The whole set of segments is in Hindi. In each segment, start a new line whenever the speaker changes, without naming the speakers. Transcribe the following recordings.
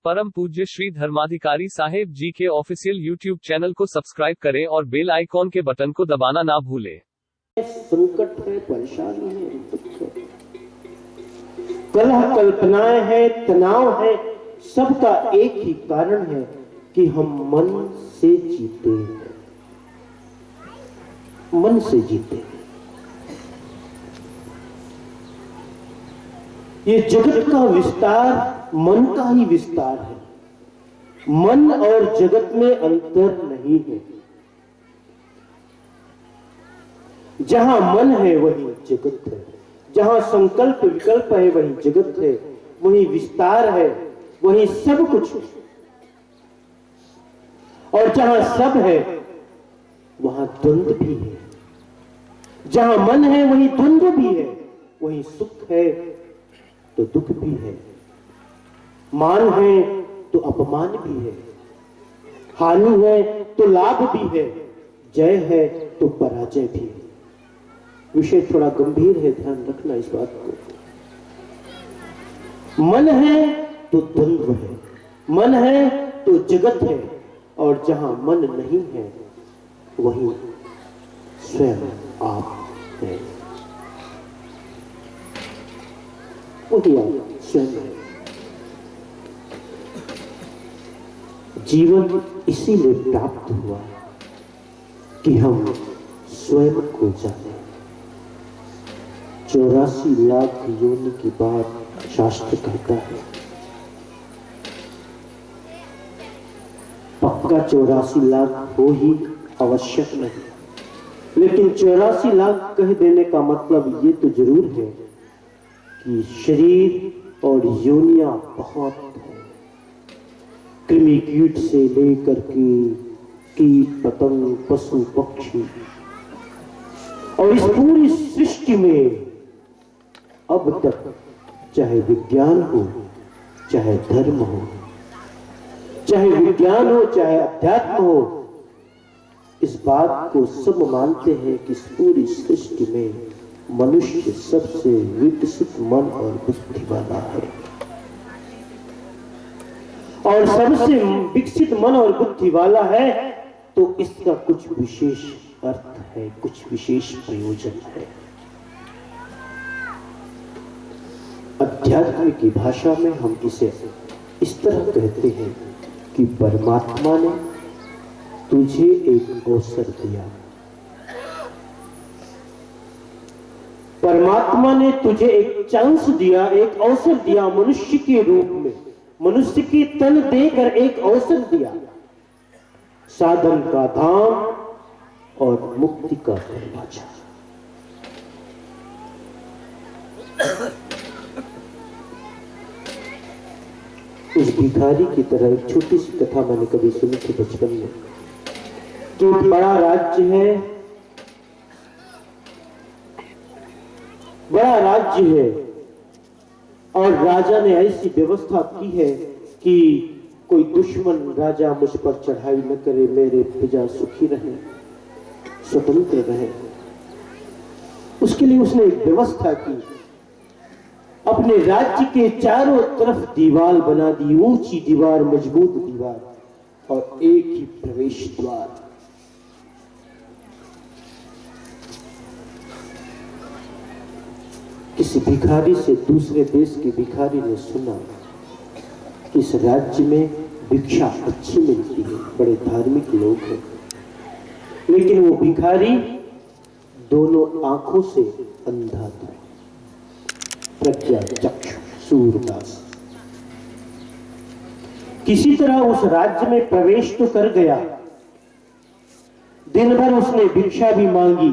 परम पूज्य श्री धर्माधिकारी साहेब जी के ऑफिशियल यूट्यूब चैनल को सब्सक्राइब करें और बेल आइकॉन के बटन को दबाना ना भूलें।
संकट है, परेशानी है, दुख है, कलह कल्पनाएं है, तनाव है, सबका एक ही कारण है कि हम मन से जीते हैं, मन से जीते हैं। ये जगत का विस्तार मन का ही विस्तार है। मन और जगत में अंतर नहीं है। जहां मन है वही जगत है, जहां संकल्प विकल्प है वही जगत है, वही विस्तार है, वही सब कुछ है। और जहां सब है वहां द्वंद्व भी है। जहां मन है वही द्वंद्व भी है, वही सुख है तो दुख भी है, मान है तो अपमान भी है, हानि है तो लाभ भी है, जय है तो पराजय भी है। विषय थोड़ा गंभीर है, ध्यान रखना इस बात को। मन है तो द्वंद्व है, मन है तो जगत है, और जहां मन नहीं है वही स्वयं आप है, वही आप स्वयं है। जीवन इसीलिए प्राप्त हुआ कि हम स्वयं को जाने। 84 लाख योनि की बात शास्त्र कहता है। पक्का 84 लाख हो ही आवश्यक नहीं, लेकिन 84 लाख कह देने का मतलब ये तो जरूर है कि शरीर और योनियां बहुत है। कृमि कीट से लेकर के कीट पतंग पशु पक्षी, और इस पूरी सृष्टि में अब तक चाहे विज्ञान हो चाहे धर्म हो, चाहे विज्ञान हो चाहे अध्यात्म हो, इस बात को सब मानते हैं कि इस पूरी सृष्टि में मनुष्य सबसे विकसित मन और बुद्धि वाला है। और सबसे विकसित मन और बुद्धि वाला है तो इसका कुछ विशेष अर्थ है, कुछ विशेष प्रयोजन है। अध्यात्म की भाषा में हम इसे इस तरह कहते हैं कि परमात्मा ने तुझे एक अवसर दिया, परमात्मा ने तुझे एक चांस दिया, एक अवसर दिया, मनुष्य के रूप में, मनुष्य की तन देकर एक अवसर दिया। साधन का धाम और मुक्ति का दरवाजा। उस भिखारी की तरह एक छोटी सी कथा मैंने कभी सुनी थी बचपन में कि एक बड़ा राज्य है, बड़ा राज्य है, और राजा ने ऐसी व्यवस्था की है कि कोई दुश्मन राजा मुझ पर चढ़ाई न करे, मेरे प्रजा सुखी रहे, स्वतंत्र रहे। उसके लिए उसने एक व्यवस्था की, अपने राज्य के चारों तरफ दीवार बना दी, ऊंची दीवार, मजबूत दीवार, और एक ही प्रवेश द्वार। किसी भिखारी से दूसरे देश के भिखारी ने सुना कि इस राज्य में भिक्षा अच्छी मिलती है, बड़े धार्मिक लोग हैं, लेकिन वो भिखारी दोनों आंखों से अंधा था, प्रज्ञा चक्षु सूरदास। किसी तरह उस राज्य में प्रवेश तो कर गया, दिन भर उसने भिक्षा भी मांगी,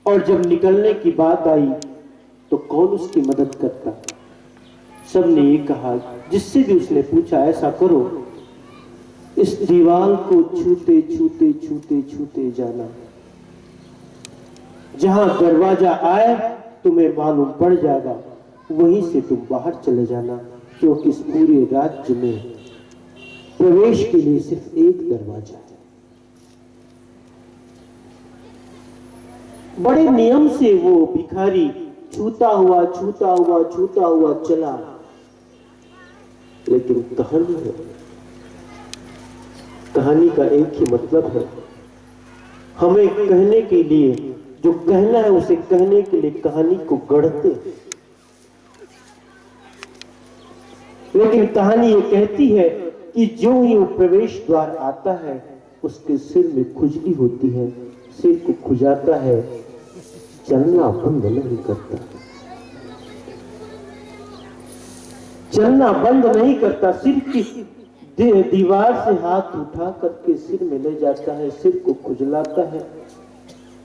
और जब निकलने की बात आई तो कौन उसकी मदद करता। सबने ये कहा, जिससे भी उसने पूछा, ऐसा करो, इस दीवार को छूते छूते छूते छूते जाना, जहां दरवाजा आए तुम्हें मालूम पड़ जाएगा, वहीं से तुम बाहर चले जाना, क्योंकि इस पूरे राज्य में प्रवेश के लिए सिर्फ एक दरवाजा है। बड़े नियम से वो भिखारी छूता हुआ छूता हुआ छूता हुआ चला, लेकिन कहानी है, कहानी का एक ही मतलब है, हमें कहने के लिए जो कहना है उसे कहने के लिए कहानी को गढ़ते। लेकिन कहानी ये कहती है कि जो ही वो प्रवेश द्वार आता है उसके सिर में खुजली होती है, सिर को खुजाता है, चलना बंद नहीं करता, चलना बंद नहीं करता, सिर की दीवार से हाथ उठा करके सिर में ले जाता है, सिर को खुजलाता है,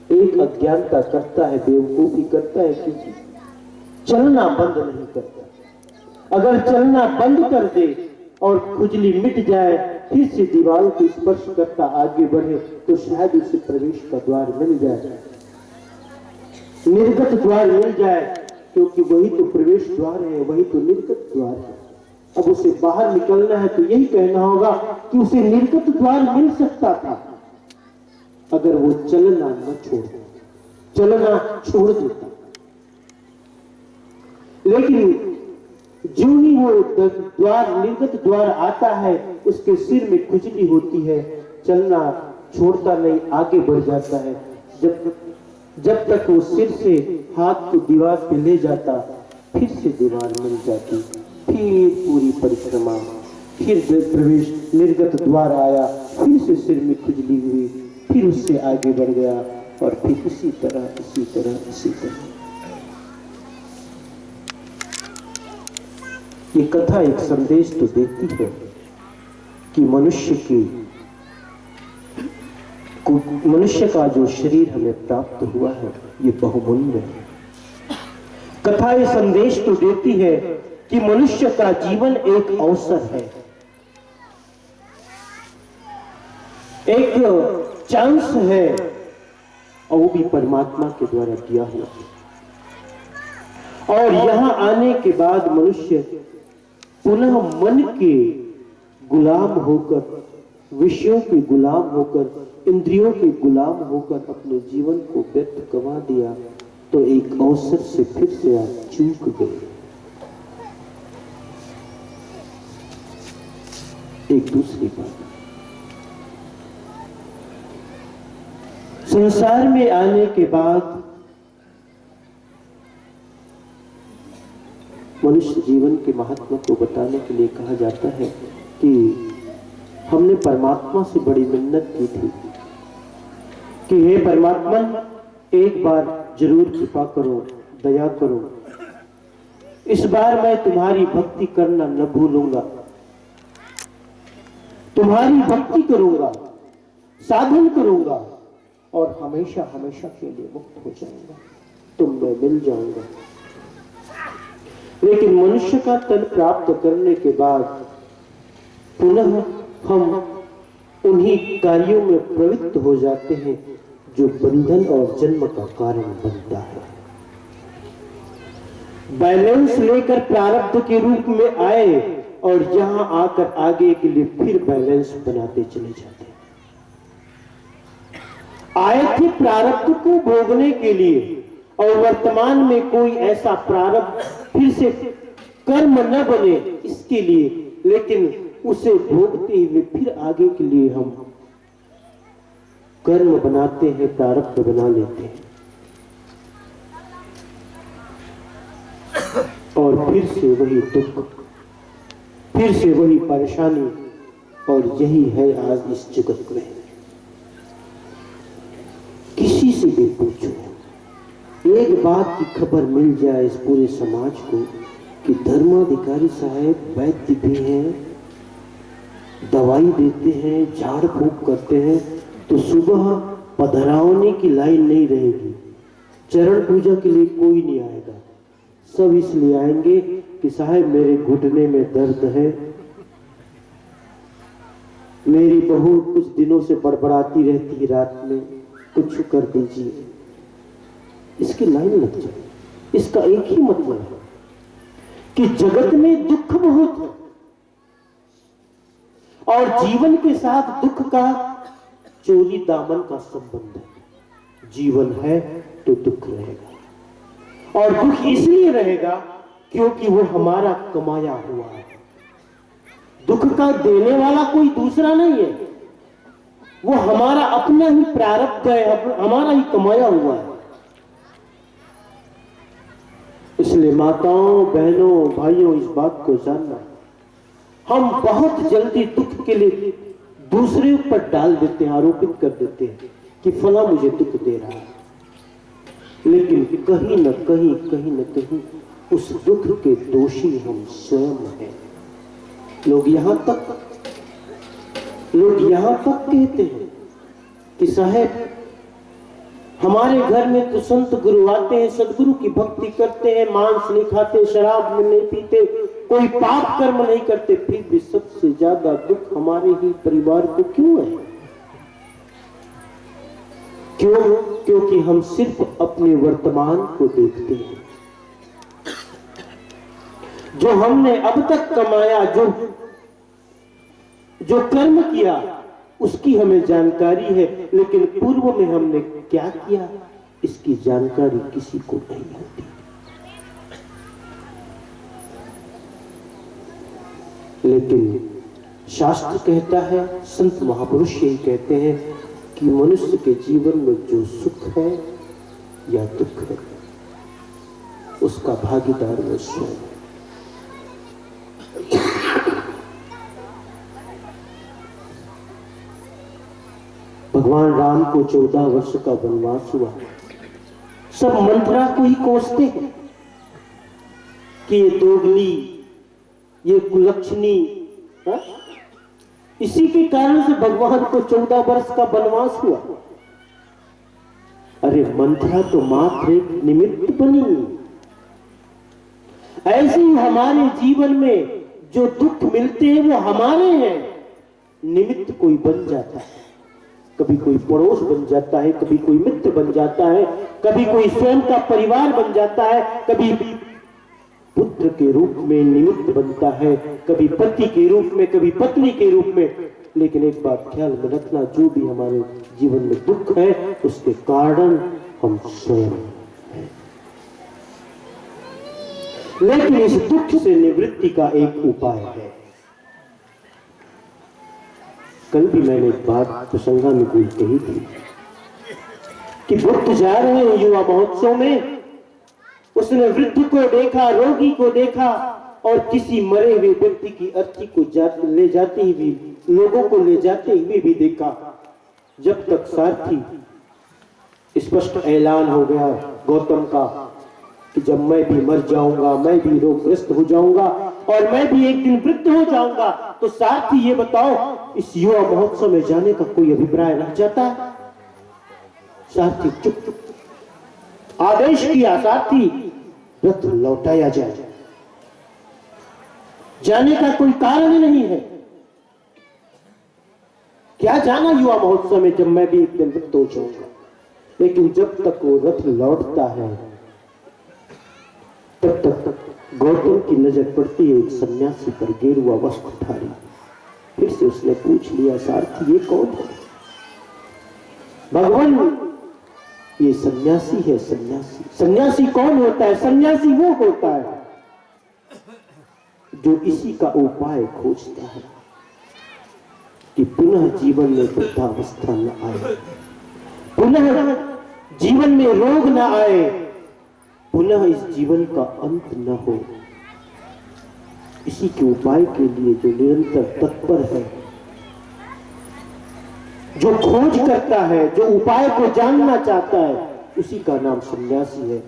एक अज्ञानता करता है, बेवकूफी करता है कि चलना बंद नहीं करता। अगर चलना बंद कर दे और खुजली मिट जाए, फिर से दीवारों को स्पर्श करता आगे बढ़े तो शायद उसे प्रवेश का द्वार मिल जाए, निर्गत द्वार मिल जाए, क्योंकि वही तो प्रवेश द्वार है, वही तो निर्गत द्वार है। अब उसे बाहर निकलना है तो यही कहना होगा कि उसे निर्गत द्वार मिल सकता था अगर वो चलना न छोड़, चलना छोड़ देता। लेकिन जो ही वो द्वार निर्गत द्वार आता है उसके सिर में खुजली होती है, चलना छोड़ता नहीं, आगे बढ़ जाता है। जब तक वो सिर से हाथ को दीवार पे ले जाता, फिर से दीवार मिल जाती, फिर पूरी परिक्रमा, फिर प्रवेश निर्गत द्वार आया, फिर से सिर में खुजली हुई, फिर उससे आगे बढ़ गया और फिर इसी तरह इसी तरह इसी तरह। ये कथा एक संदेश तो देती है कि मनुष्य का जो शरीर हमें प्राप्त हुआ है ये बहुमूल्य है। कथा ये संदेश तो देती है कि मनुष्य का जीवन एक अवसर है, एक चांस है, और वो भी परमात्मा के द्वारा दिया हुआ है। और यहां आने के बाद मनुष्य पुनः मन के गुलाम होकर, विषयों के गुलाम होकर, इंद्रियों के गुलाम होकर अपने जीवन को व्यर्थ गंवा दिया तो एक अवसर से फिर से आप चूक गए। एक दूसरी बात, संसार में आने के बाद मनुष्य जीवन के महत्व को बताने के लिए कहा जाता है कि हमने परमात्मा से बड़ी मिन्नत की थी कि हे परमात्मा, एक बार जरूर कृपा करो, दया करो, इस बार मैं तुम्हारी भक्ति करना न भूलूंगा, तुम्हारी भक्ति करूंगा, साधन करूंगा और हमेशा हमेशा के लिए मुक्त हो जाऊंगा, तुम मिल जाऊंगा। लेकिन मनुष्य का तन प्राप्त करने के बाद पुनः हम उन्हीं कार्यों में प्रवृत्त हो जाते हैं जो बंधन और जन्म का कारण बनता है। बैलेंस लेकर प्रारब्ध के रूप में आए और यहां आकर आगे के लिए फिर बैलेंस बनाते चले जाते हैं। आए थे प्रारब्ध को भोगने के लिए और वर्तमान में कोई ऐसा प्रारब्ध फिर से कर्म न बने इसके लिए, लेकिन उसे भोगते हुए फिर आगे के लिए हम कर्म बनाते हैं, प्रारब्ध बना लेते हैं और फिर से वही दुख, फिर से वही परेशानी, और यही है आज इस जगत में। किसी से भी पूछो, एक बात की खबर मिल जाए इस पूरे समाज को कि धर्माधिकारी साहब वैद्य भी हैं, दवाई देते हैं, झाड़ फूक करते हैं, तो सुबह पधरावने की लाइन नहीं रहेगी, चरण पूजा के लिए कोई नहीं आएगा। सब इसलिए आएंगे कि साहब मेरे घुटने में दर्द है, मेरी बहू कुछ दिनों से बड़बड़ाती रहती है रात में, कुछ कर दीजिए। इसकी लाइन लग जाए। इसका एक ही मतलब है कि जगत में दुख बहुत है और जीवन के साथ दुख का चोरी दामन का संबंध है। जीवन है तो दुख रहेगा, और दुख इसलिए रहेगा क्योंकि वो हमारा कमाया हुआ है। दुख का देने वाला कोई दूसरा नहीं है, वो हमारा अपना ही प्रारब्ध है, हमारा ही कमाया हुआ है। इसलिए माताओं, बहनों, भाइयों, इस बात को जानना, हम बहुत जल्दी दुख के लिए दूसरे ऊपर डाल देते हैं, आरोपित कर देते हैं कि फला मुझे दुख दे रहा है, लेकिन कहीं न कहीं उस दुख के दोषी हम स्वयं हैं। लोग यहां तक कहते हैं कि साहब हमारे घर में तो संत गुरु आते हैं, सदगुरु की भक्ति करते हैं, मांस नहीं खाते, शराब नहीं पीते, कोई पाप कर्म नहीं करते, फिर भी सबसे ज्यादा दुख हमारे ही परिवार को क्यों है? क्यों? क्योंकि हम सिर्फ अपने वर्तमान को देखते हैं। जो हमने अब तक कमाया, जो कर्म किया, उसकी हमें जानकारी है, लेकिन पूर्व में हमने क्या किया इसकी जानकारी किसी को नहीं होती। लेकिन शास्त्र कहता है, संत महापुरुष यही कहते हैं कि मनुष्य के जीवन में जो सुख है या दुख है, उसका भागीदार वो स्वयं है। भगवान राम को 14 वर्ष का वनवास हुआ। सब मंथरा को ही कोसते हैं कि ये दोगली, ये कुलक्षणी, इसी के कारण से भगवान को 14 वर्ष का वनवास हुआ। अरे मंथरा तो मात्र एक निमित्त बनी। ऐसे ही हमारे जीवन में जो दुख मिलते हैं वो हमारे हैं, निमित्त कोई बन जाता है। कभी कोई पड़ोस बन जाता है, कभी कोई मित्र बन जाता है, कभी कोई स्वयं का परिवार बन जाता है, कभी पुत्र के रूप में निमित्त बनता है, कभी पति के रूप में, कभी पत्नी के रूप में। लेकिन एक बात ख्याल में रखना, जो भी हमारे जीवन में दुख है उसके कारण हम स्वयं हैं। लेकिन इस दुख से निवृत्ति का एक उपाय है। कल भी मैंने एक बात प्रसंगा में कोई कही थी कि बुद्ध जा रहे हैं युवा महोत्सव में, उसने वृद्ध को देखा, रोगी को देखा, और किसी मरे हुए व्यक्ति की अर्थी को ले जाते ही भी, लोगों को ले जाते हुए भी देखा। जब तक सारथी स्पष्ट ऐलान हो गया गौतम का कि जब मैं भी मर जाऊंगा, मैं भी रोगग्रस्त हो जाऊंगा और मैं भी एक दिन वृद्ध हो जाऊंगा, तो सारथी ये बताओ, इस युवा महोत्सव में जाने का कोई अभिप्राय रह जाता है? सारथी चुप। आदेश किया सारथी, रथ लौटाया जाए, जाने का कोई कारण नहीं है। क्या जाना युवा महोत्सव में जब मैं भी एक दिन वृद्ध हो जाऊंगा। लेकिन जब तक वो रथ लौटता है तब तक गौतम की नजर पड़ती है एक सन्यासी पर, गेरुआ वस्त्रधारी। फिर से उसने पूछ लिया, सारथी ये कौन है? भगवान, ये सन्यासी है। सन्यासी, सन्यासी कौन होता है? सन्यासी वो होता है जो इसी का उपाय खोजता है कि पुनः जीवन में वृद्धावस्था न आए, पुनः जीवन में रोग न आए, पुनः इस जीवन का अंत न हो। इसी के उपाय के लिए जो निरंतर तत्पर है, जो खोज करता है, जो उपाय को जानना चाहता है, उसी का नाम सन्यासी है।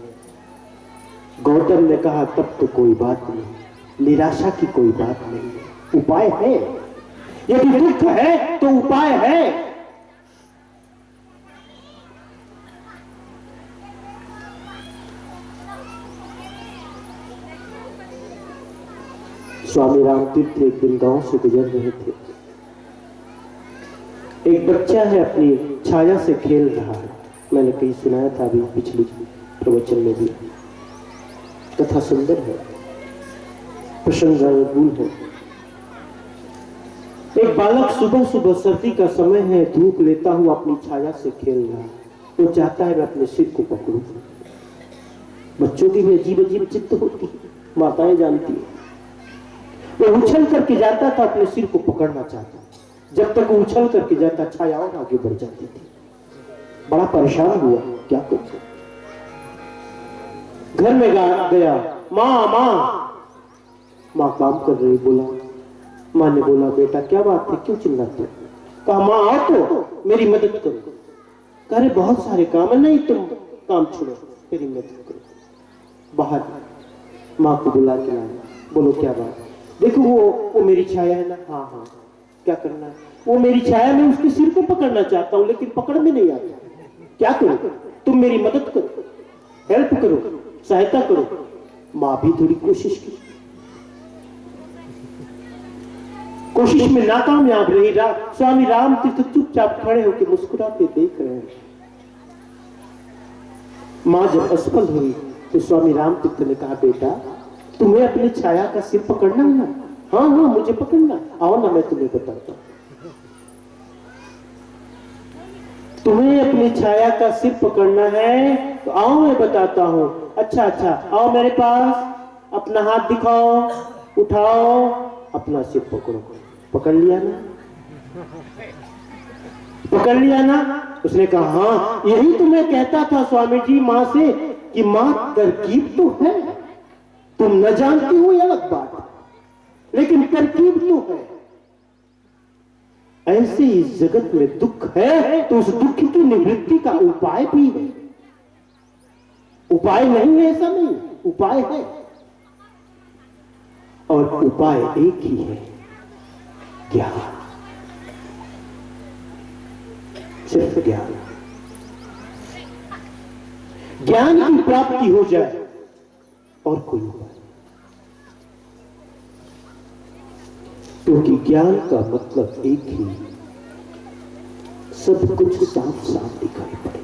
गौतम ने कहा तब तो कोई बात नहीं, निराशा की कोई बात नहीं है, उपाय है। यदि दुख है तो उपाय है। स्वामी रामतीर्थ एक दिन गांव से गुजर रहे थे। एक बच्चा है अपनी छाया से खेल रहा है। मैंने कहीं सुनाया था अभी पिछली प्रवचन में भी। कथा सुंदर है, प्रसंग अनुकूल है। एक बालक सुबह सुबह, सर्दी का समय है, धूप लेता हुआ अपनी छाया से खेल रहा है। वो चाहता है मैं अपने सिर को पकड़ूं। बच्चों की भी अजीब अजीब चित्त होती है, माताएं जानती है। वो उछल करके जाता था, अपने सिर को पकड़ना चाहता, जब तक वो उछल करके जाता छाया और आगे बढ़ जाती थी। बड़ा परेशान हुआ, क्या करूं। घर में गया, माँ माँ, माँ काम कर रही, बोला। माँ ने बोला, बेटा क्या बात है, क्यों चिल्लाते हो? कहा, माँ आओ तो मेरी मदद करो। कह रहे बहुत सारे काम है। नहीं, तुम काम छोड़ो, मेरी मदद करो। बाहर माँ को बुला के लाया, बोलो क्या बात? देखो वो मेरी छाया है ना। हाँ हाँ, क्या करना है? वो मेरी छाया, मैं उसके सिर को पकड़ना चाहता हूँ, लेकिन पकड़ में नहीं आता। क्या करो? तुम मेरी मदद करो, हेल्प करो, सहायता करो। माँ भी थोड़ी कोशिश की, कोशिश में नाकामयाब रही। स्वामी राम तीर्थ चुपचाप खड़े होकर मुस्कुराते देख रहे हैं। माँ जब असफल हुई तो स्वामी राम तीर्थ ने कहा, बेटा तुम्हें अपने छाया का सिर पकड़ना है ना? हाँ हाँ, मुझे पकड़ना। आओ ना, मैं तुम्हें बताता हूं। तुम्हें अपनी छाया का सिर पकड़ना है तो आओ, मैं बताता हूं। अच्छा अच्छा, आओ मेरे पास, अपना हाथ दिखाओ, उठाओ, अपना सिर पकड़ो। पकड़ लिया ना? पकड़ लिया ना? उसने कहा, हाँ यही तो मैं कहता था स्वामी जी माँ से कि माँ तरकीब तो है, तुम न जानती हो ये अलग बात, लेकिन तरकीब तो है। ऐसे इस जगत में दुख है तो उस दुख की निवृत्ति का उपाय भी है। उपाय नहीं है ऐसा नहीं, उपाय है, और उपाय एक ही है, ज्ञान। सिर्फ ज्ञान, ज्ञान की प्राप्ति हो जाए और कोई उपाय, क्योंकि ज्ञान का मतलब एक ही, सब कुछ साफ साफ दिखाई पड़े।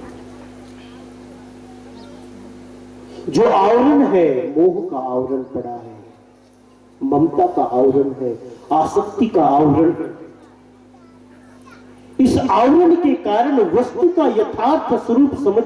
जो आवरण है, मोह का आवरण पड़ा है, ममता का आवरण है, आसक्ति का आवरण है। इस आवरण के कारण वस्तु का यथार्थ स्वरूप समझ